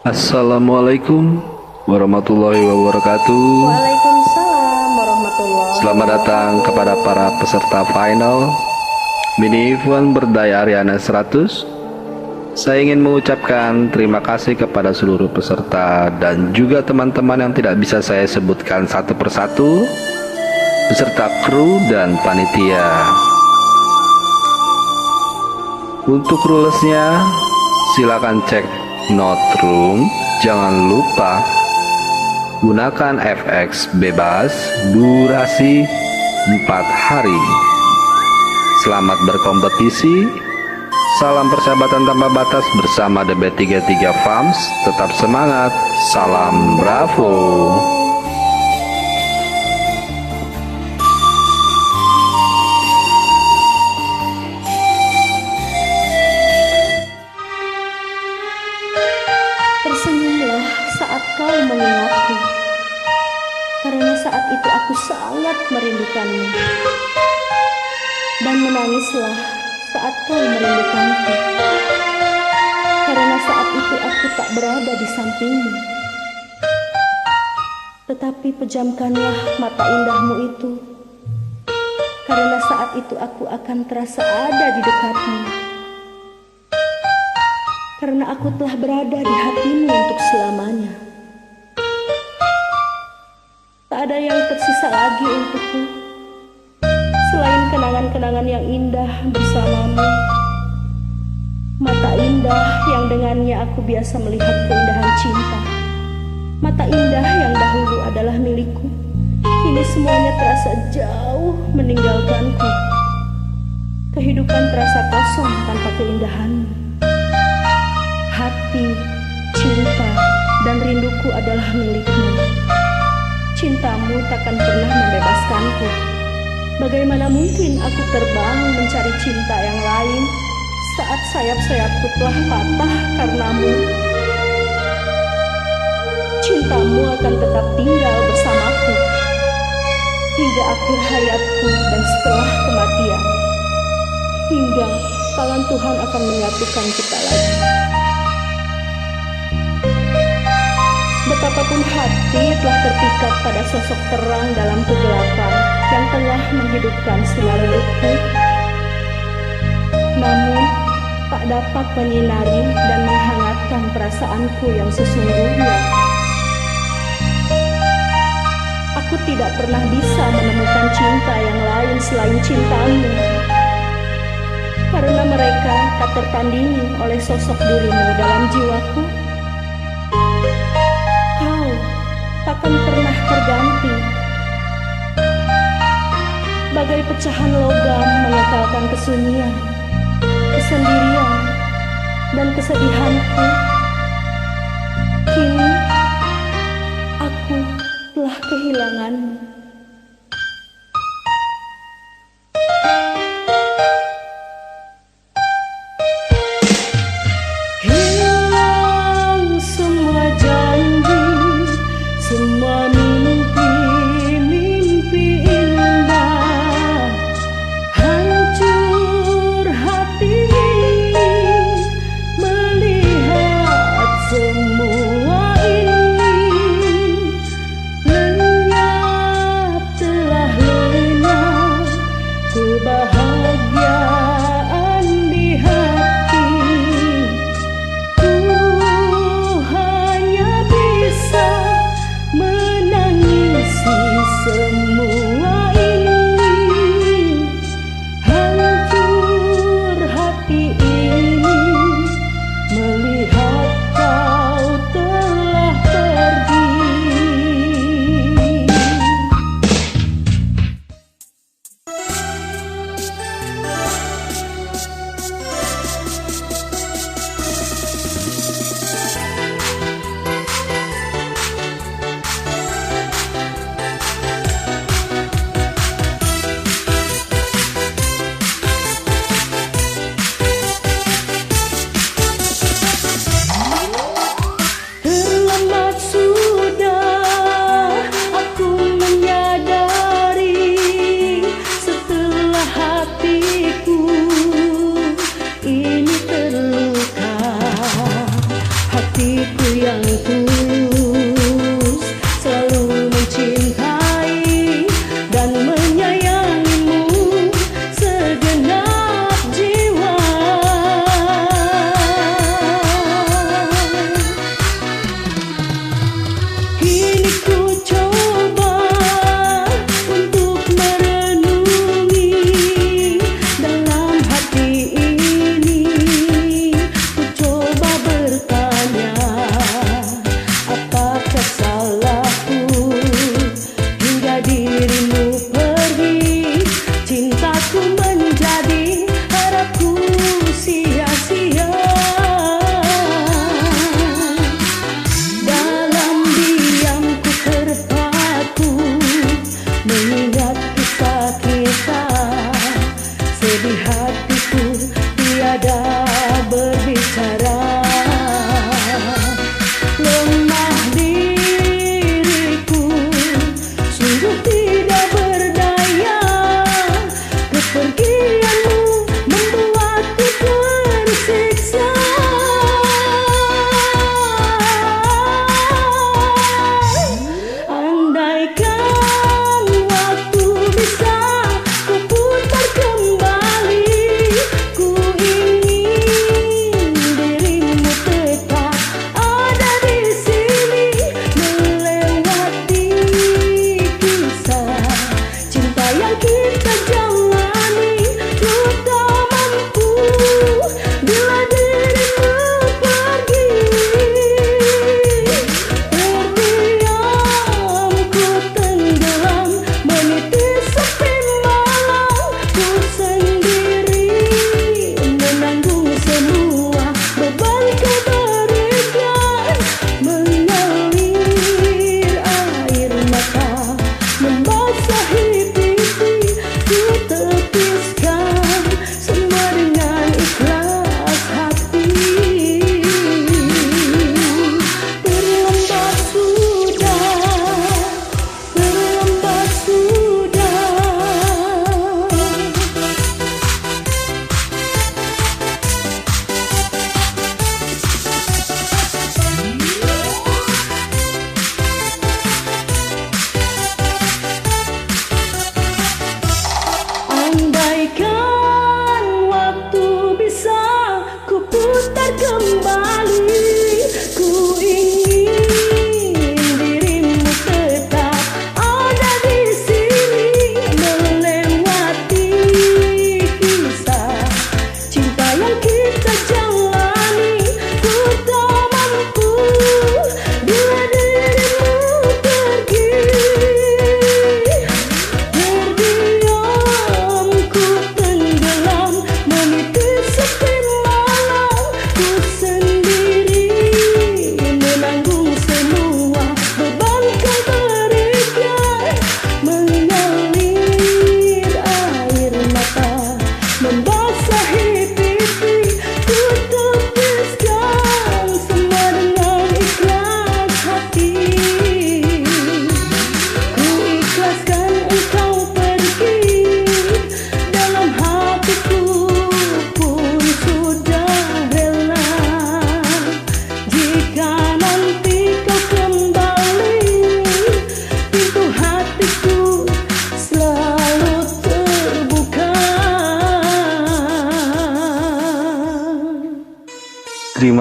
Assalamualaikum warahmatullahi wabarakatuh. Waalaikumsalam warahmatullahi Selamat datang kepada para peserta final Mini Fun Berdaya Ariana 100. Saya ingin mengucapkan terima kasih kepada seluruh peserta dan juga teman-teman yang tidak bisa saya sebutkan satu persatu, beserta kru dan panitia. Untuk rulesnya, silakan cek note room. Jangan lupa gunakan FX bebas durasi 4 hari. Selamat berkompetisi. Salam persahabatan tanpa batas bersama DB33 Farms. Tetap semangat. Salam Bravo. Tersenyumlah saat kau mengingatku, karena saat itu aku sangat merindukanmu. Dan menangislah saat kau merindukanku, karena saat itu aku tak berada di sampingmu. Tetapi pejamkanlah mata indahmu itu, karena saat itu aku akan terasa ada di dekatmu. Karena aku telah berada di hatimu untuk selamanya. Tak ada yang tersisa lagi untukku selain kenangan-kenangan yang indah bersamamu. Mata indah yang dengannya aku biasa melihat keindahan cinta. Mata indah yang dahulu adalah milikku, kini semuanya terasa jauh meninggalkanku. Kehidupan terasa kosong tanpa keindahanmu. Hati, cinta, dan rinduku adalah milikmu. Cintamu takkan pernah membebaskanku. Bagaimana mungkin aku terbang mencari cinta yang lain saat sayap-sayapku telah patah karenamu? Cintamu akan tetap tinggal bersamaku hingga akhir hayatku dan setelah kematian, hingga tangan Tuhan akan menyatukan kita lagi. Betapapun hati telah terpikat pada sosok terang dalam kegelapan yang tengah menghidupkan sinar redupku, namun tak dapat menyinari dan menghangatkan perasaanku yang sesungguhnya. Aku tidak pernah bisa menemukan cinta yang lain selain cintamu, karena mereka tak tertandingi oleh sosok dirimu dalam jiwaku. Takkan pernah terganti, bagai pecahan logam mengekalkan kesunyian, kesendirian, dan kesedihanku. Kini aku telah kehilanganmu. Hilang semua janji, semua mimpi-mimpi indah, hancur hati melihat semua ini. Lenyap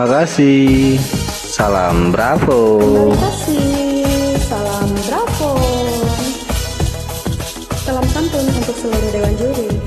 Terima kasih. Salam Bravo. Terima kasih. Salam Bravo. Salam santun untuk seluruh dewan juri.